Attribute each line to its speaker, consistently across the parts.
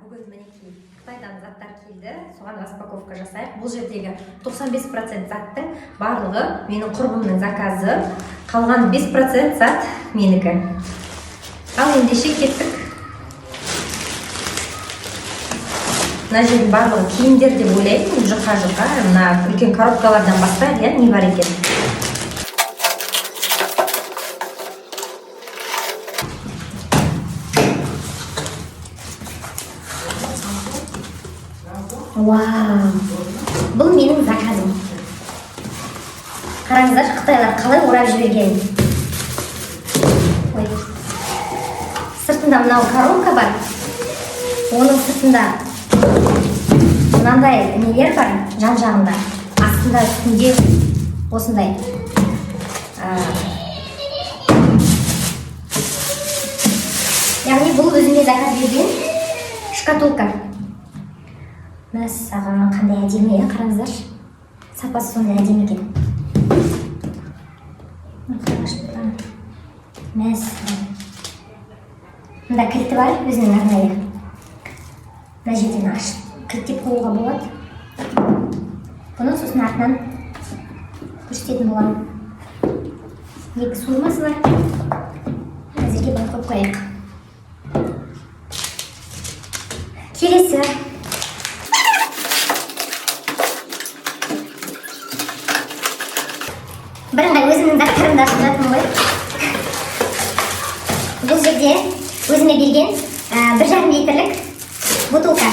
Speaker 1: бүгін мінекей Қытайдан заттар келді, соған распаковка жасайық. Бұл жердегі 95% заттың барлығы менің құрбымның заказы, қалған 5% зат менікі. Ал ендеше кеттік. Мына жердің барлығы киімдер деп ойлаймын, жұқа-жұқа, мына үлкен коробкалардан басқа не бар екен. Вау! Бұл менің заказым. Қараңыздар, қытайлар қалай орап жіберген. Сыртында мынау коробка бар. Оның сыртында мынандай нелер бар, жан-жағында. Астында үстінде осындай. Яғни бұл өзіме заказ берген шкатулка. Мәссаған, қандай әдемі, қараңыздар. Сапасы сондай әдемі екен. Мәссаған. Мұнда кілті бар, өзінің арнайы. Мына жерден ашып, кілттеп қоюға болады. Бұны сосын артынан көрсететін боламын. Екі суырмасы бар. Әзірге бұны қойып қояйық. Келесі. Бірыңғай өзімнің заттарымды ашып жатырмын ғой. Бұл жерде өзіме берген 1,5 литрлік бутылка.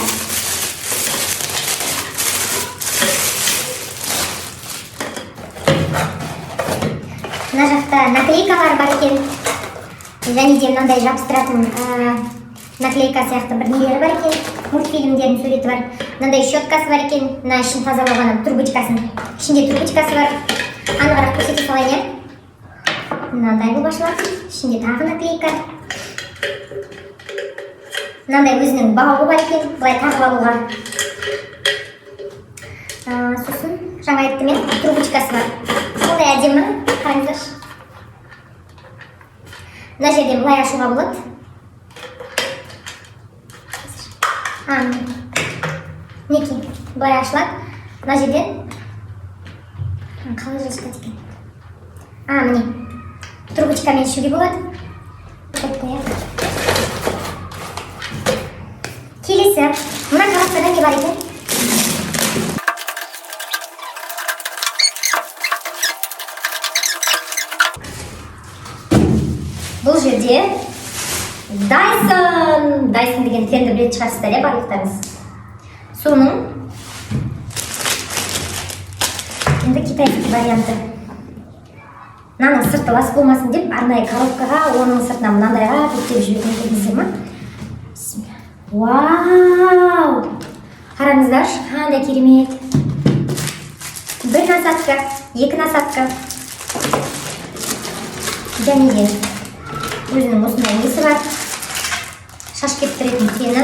Speaker 1: Мына жақта наклейкалар бар екен. Және де мынандай жабыстыратын наклейка сияқты бір нелері бар екен. Мультфильмдердің суреті бар. Мынандай щеткасы бар екен. Мына ішін тазалауға трубочкасын. Ішінде трубочкасы бар. Анығырақ көрсете салайын. Мынандай болып ашылады. Ішінде тағы наклейка. Мынандай өзінің бауы бар екен. Бұлай тағып алуға. Сосын жаңа айтты мен трубочкасы бар. Сондай әдемі. Қараңыздар. Мына жерден бұлай ашуға болады. Мінекей бұлай ашылады. Мына жерден қалай жасқат екен. Міне трубочкамен ішуге болады. Келесі, мына коробкада не бар екен? Бұл жерде Dyson деген тренді білет шығарсыздар, барлықтарыңыз. Соның енді китайский варианты. Мынаның сырты лас болмасын деп, арнайы коробкаға, оның сыртына мынандайға төптеп жіберген көрдіңіздер ме? Вау! Қараңыздар, қандай керемет. Бір насадка, екі насадка. Және де өзінің осындай несі бар. Шаш кептіретін фені.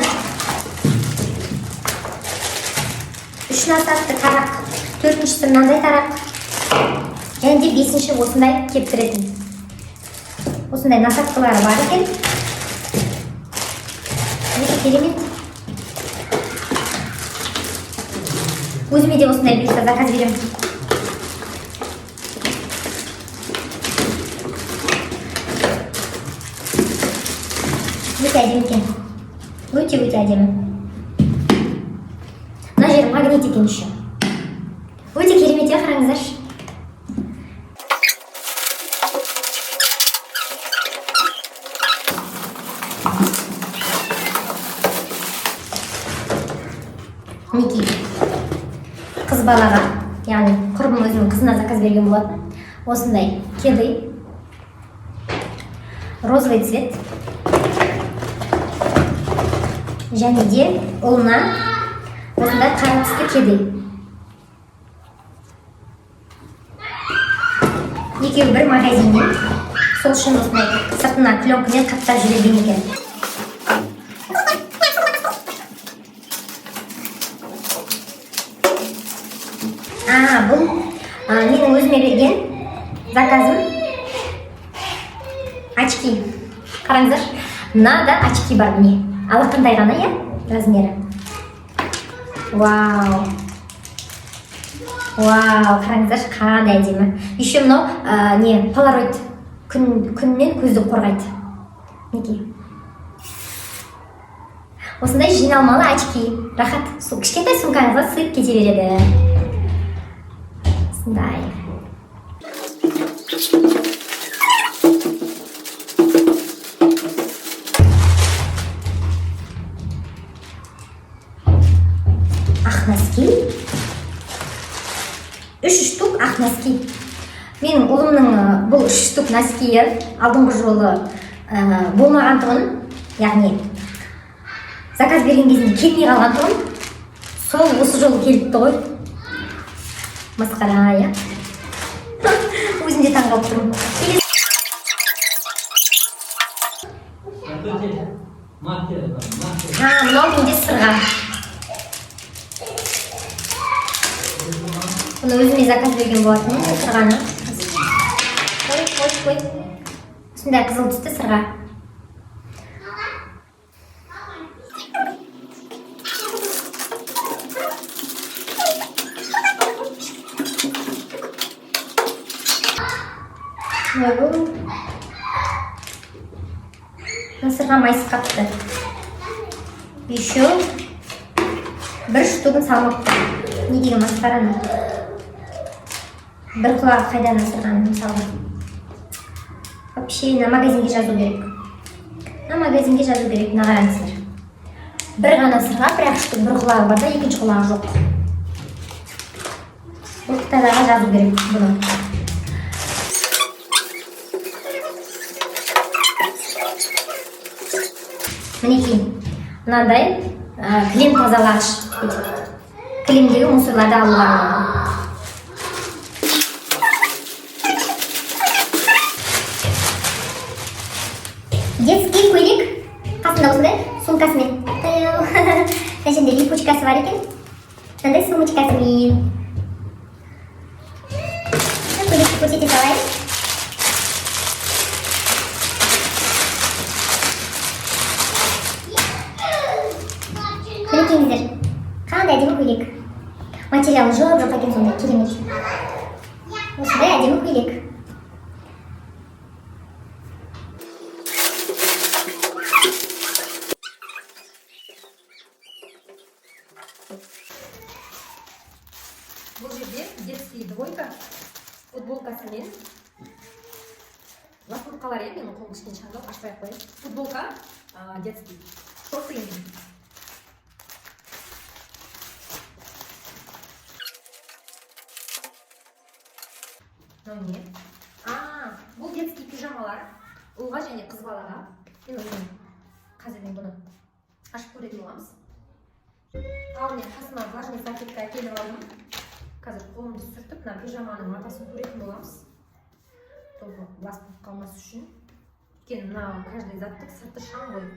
Speaker 1: 3 насадка тарақ. 4-шісі мынандай тарақ. Және де 5-ші осындай кептіретін. Осындай насадкалары бар екен. Өте керемет. Өзіме де осындай бұйырса заказ беремін. Өте әдемі екен. Өте әдемі. Мына жері магнит екен үші. Өте керемет, қараңыздар. Мінекей қыз балаға, яғни құрбым өзінің қызына заказ берген болатын. Осындай кеды, розовый цвет. Және де ұлына осындай қара түсті кеды. Екеуі бір магазиннен, сол үшін осындай сыртына пленкамен қаптап жіберген екен. Бұл менің өзіме берген заказым очки. Қараңыздар, мынада очки бар міне. Алақандай ғана, размері. Вау, қараңыздаршы, қандай әдемі. Еще мынау не полароид, күннен көзді қорғайды. Неге? Осындай жиналмалы очки, рахат. Кішкентай сумкаңызға сыйып кете береді. Осындай. Ақ носки. 3 штук ақ носки. Менің ұлымның бұл 3 штук носкиі алдыңғы жолы болмаған тұғын, яғни заказ берген кезінде келмей қалған тұғын, сол осы жолы келіпті ғой. Масқара, я. Өзім де таң қалып тұрмын. Мынау менде сырға. Бұны өзіме заказ берген болатын, сырғаны. Қой. Осындай қызыл түсті сырға. Сырға майсы қапты. Еще 1 штугын салмапты. Не деген масқараны. Бір құлағы қайдан асырғаны мысалы. Вообще на магазинге жазу керек. Мына қараңыздар. Бір ғана сырға, бірақ штук бір құлағы бар да, екінші құлағы жоқ. Бұл кітаптарға жазу керек бұны. Мінекей, мынандай кілем тазалағыш. Кілемдегі мусорларды алуға. Детский көйлек, қасында осындай сумкасымен. Мына жерде липучкасы бар екен. Мынандай сумочкасымен. Көйлекті көрсете салайын. Мінекейіңіздер, қандай әдемі көйлек. Материалы жоқ екен, сондай керемет. Осындай әдемі көйлек. Бұл жерде детский двойка футболкасымен ластовкалар еді, менің қолым кішкене шаңдау, ашпай ақ қояйын. Футболка детский, шорты енді. Мынау не? Бұл детский пижамалар ұлға және қыз балаға. Қазір мен бұны ашып көретін боламыз. Ал мен қасыма влажный салфетка әкеліп алдым. Қазір қолымды сүртіп, мына пижаманың матасын көретін боламыз. Толық лас болып қалмас үшін. Өйткені мына каждый заттық сырты шаң ғой.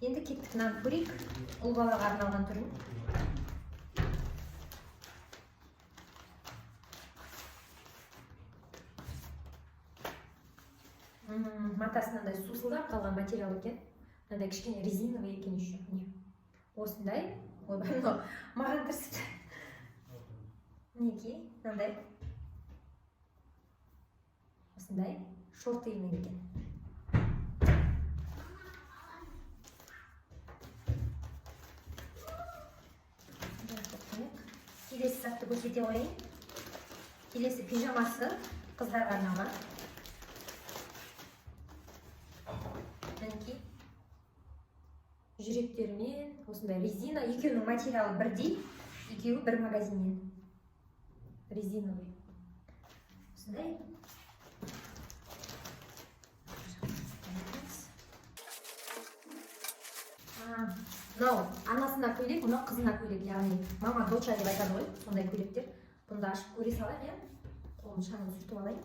Speaker 1: Енді кеттік мынаны көрейік. Ұл балаға арналған түрін. Матасынан сусылдап қалған материал екен. Мынандай кішкене резиновый екен еще. Осындай. Ойбай, маған тырсып. Мінекей, мынандай. Осындай шорты емен екен. Келесі затты көрсете қояйын. Келесі пижамасы қыздарға арналған. Мінекей. Жүректермен, осындай резина. Екеуінің материалы бірдей, екеуі бір магазиннен. Резиновый. Осындай. Мынау анасына көйлек, мынау қызына көйлек, яғни мама доча деп айтады ғой, сондай көйлектер. Бұнды ашып көре салайын, қолын шаңын сүртіп алайын.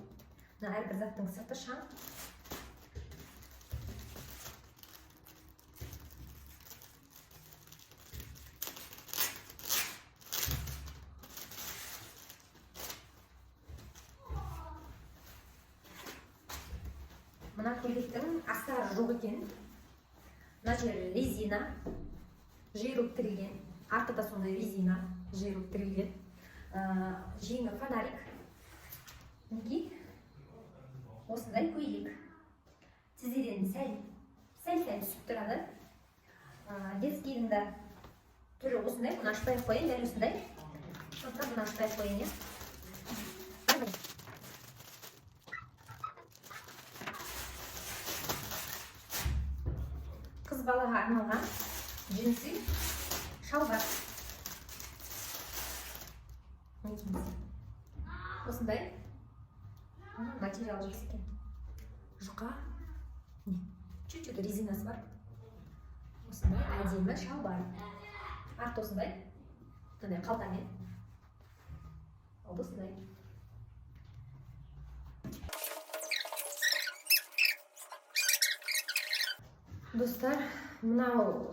Speaker 1: Мына әрбір заттың сырты шаң. Мына көйлектің астары жоқ екен. Мына жері резина.
Speaker 2: жиырылып тірілген, арты да сондай резина жиырылып тірілген, жеңі фонарик, мінекей осындай көйлек, тізеден сәл түсіп тұрады. Детскийдің да түрі осындай, бұны ашпай қойын, дәл осындай. Сондықтан бұны ашпай қойын, е. Қыз балаға арналған джинсы шалбар. Осындай материал жақсы екен. Жұқа, чуть-чуть резинасы бар. Осындай әдемі шалбар. Арты осындай, мынандай қалтамен. Ол осындай. Достар, мынау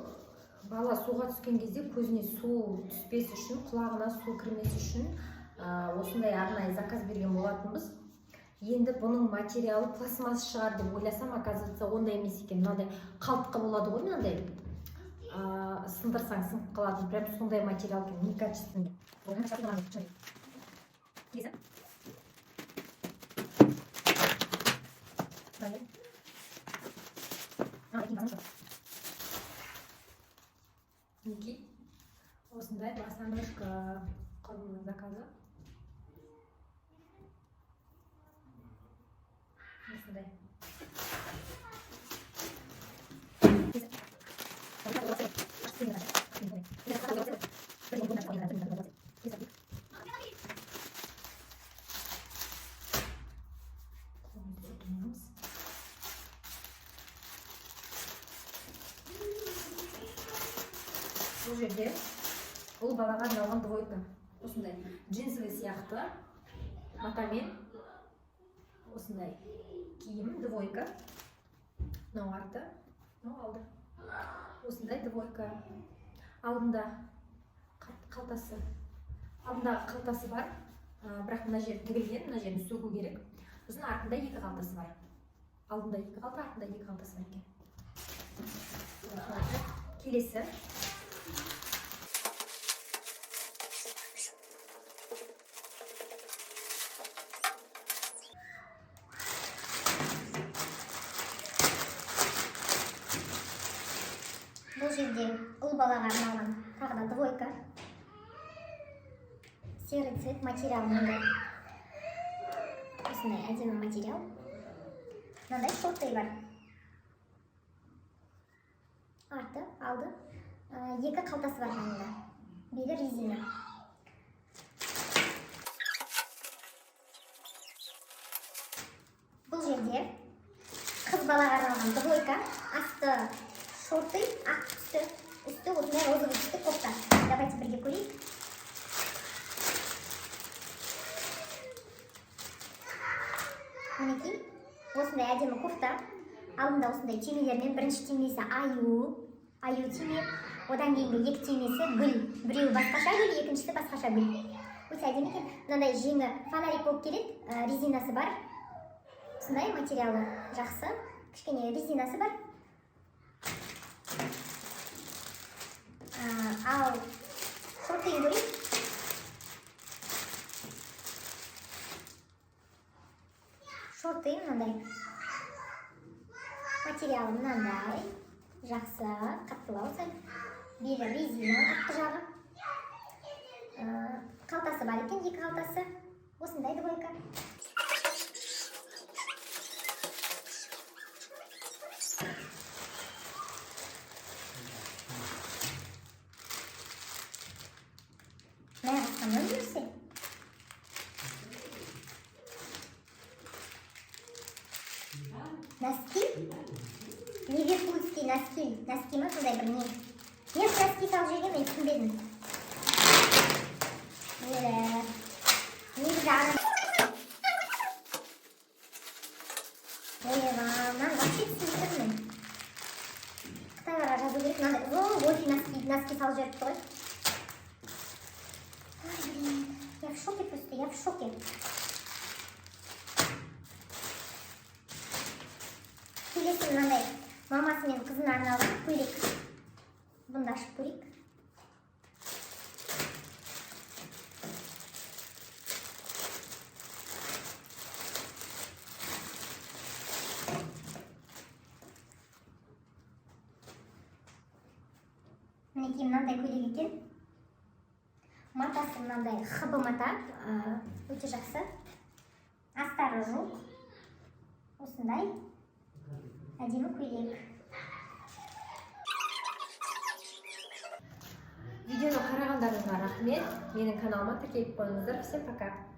Speaker 2: бала суға түскен кезде көзіне су түспес үшін, құлағына су кірмес үшін осындай арнайы заказ берген болатынбыз. Енді бұның материалы пластмасс шығар деп ойласам, оказывается, ондай емес екен. Мынандай қалтқы болады ғой, мынандай сындырсаң сынып қалатын, прям сондай материал екен, некачественный. Мінекей осындай босоножка құрбының заказы. Осындай. Бұл жерде бұл балаға арналған двойка. Осындай джинсовый сияқты матамен осындай киім двойка. Мынау арты, мынау алды. Осындай двойка. Алдында қалтасы. Алдында қалтасы бар, бірақ мына жер тігілген, мына жерін сөгу керек. Сосын артында екі қалтасы бар. Алдында екі қалта, артында екі қалтасы бар екен. Келесі.
Speaker 1: Бұл жерде ұл балаға арналған тағы да двойка. Серый цвет материал мынандай. Осындай әдемі материал. Мынандай шорты бар. Арты, алды. Екі қалтасы бар жанында. Бері резина. Бұл жерде қыз балаға арналған двойка. Асты шорты, ақ түсті, үсті осындай розовый түсті кофта. Давайте бірге көрейік. Мінекей, осындай әдемі кофта. Алдында осындай түймелермен, бірінші түймесі аю түйме, одан кейінгі екі түймесі гүл. Біреуі басқаша гүл, екіншісі басқаша гүл. Өте әдемі екен. Мынандай жеңі фонарик болып келеді, резинасы бар. Осындай материалы жақсы, кішкене резинасы бар. Ал шортын көрейік. Шорты мынандай. Материалы мынандай. Жақсы, қаттылау сәл. Белі резина, артқы жағы. Қалтасы бар екен, екі қалтасы. Осындай двойка. Мәрәсімнің жүрсе. Носки. Ливерпульский носки. Носки ма сондай бір не? Мен носки салып жүрген, мен түсінбедім. Негізі адам. Мынаны вообще түсінбедім. Қытайларға жазу керек, мынандай носки салып жүріпті ғой. Я в шоке просто, я в шоке. Келесі мынандай мамасы мен қызына арналған көйлек. Бұнда ашып көрейік. мынандай көйлек екен. Матасы мынандай хыбы мата, өте жақсы. Астары жоқ. Осындай әдемі көйлек.
Speaker 2: Видеоны қарағандарыңызға рахмет. Менің каналыма тіркеліп қойыңыздар. Всем пока.